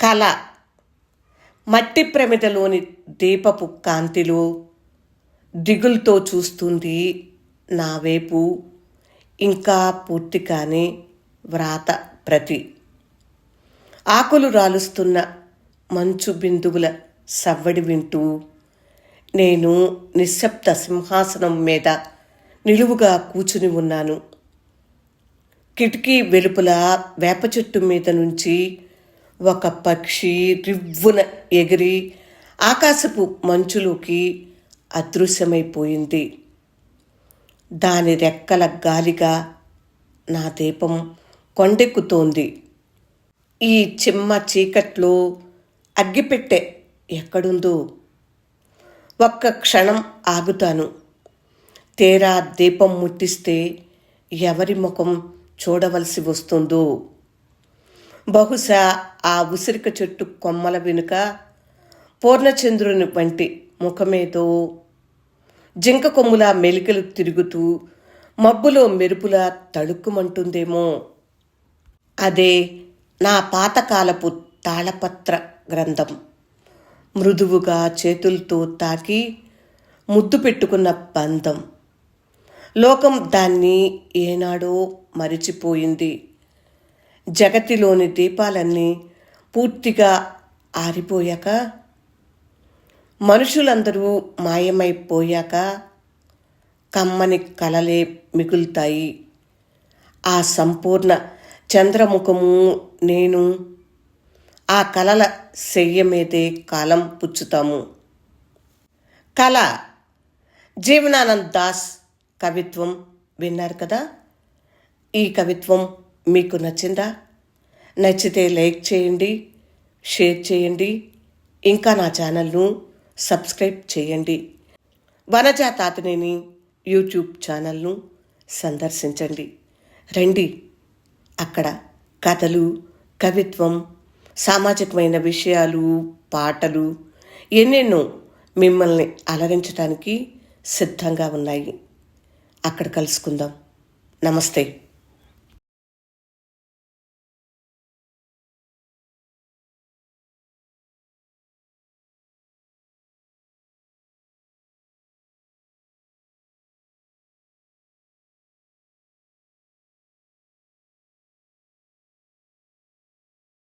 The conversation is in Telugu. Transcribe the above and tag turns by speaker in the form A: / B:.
A: కళ మట్టి ప్రమిదలోని దీపపు కాంతిలో దిగులుతో చూస్తుంది నా వైపు. ఇంకా పూర్తి కాని వ్రాత ప్రతి. ఆకులు రాలుస్తున్న మంచు బిందువుల సవ్వడి వింటూ నేను నిశ్శబ్ద సింహాసనం మీద నిలువుగా కూర్చుని ఉన్నాను. కిటికీ వెలుపల వేప చెట్టు మీద నుంచి ఒక పక్షి రివ్వున ఎగిరి ఆకాశపు మంచులోకి అదృశ్యమైపోయింది. దాని రెక్కల గాలిగా నా దీపం కొండెక్కుతోంది. ఈ చిమ్మ చీకట్లో అగ్గిపెట్టె ఎక్కడుందో ఒక్క క్షణం ఆగుతాను. తీరా దీపం ముట్టిస్తే ఎవరి ముఖం చూడవలసి వస్తుందో. బహుశా ఆ ఉసిరిక చెట్టు కొమ్మల వెనుక పూర్ణచంద్రుని వంటి ముఖమేదో జింక కొమ్ములా మెలికలు తిరుగుతూ మబ్బులో మెరుపులా తళుక్కుమంటుందేమో. అదే నా పాతకాలపు తాళపత్ర గ్రంథం. మృదువుగా చేతులతో తాకి ముద్దు పెట్టుకున్న బంధం. లోకం దాన్ని ఏనాడో మరిచిపోయింది. జగతిలోని దీపాలన్నీ పూర్తిగా ఆరిపోయాక, మనుషులందరూ మాయమైపోయాక కమ్మని కలలే మిగులుతాయి. ఆ సంపూర్ణ చంద్రముఖము నేను ఆ కలల శయ్య మీదే కాలం పుచ్చుతాము. కళ జీవనానంద్ దాస్ కవిత్వం విన్నారు కదా. ఈ కవిత్వం మీకు నచ్చిందా? నచ్చితే లైక్ చేయండి, షేర్ చేయండి, ఇంకా నా ఛానల్ను సబ్స్క్రైబ్ చేయండి. వనజ తాతినేని యూట్యూబ్ ఛానల్ను సందర్శించండి. రండి, అక్కడ కథలు, కవిత్వం, సామాజికమైన విషయాలు, పాటలు ఎన్నెన్నో మిమ్మల్ని అలరించడానికి సిద్ధంగా ఉన్నాయి. అక్కడ కలుసుకుందాం. నమస్తే.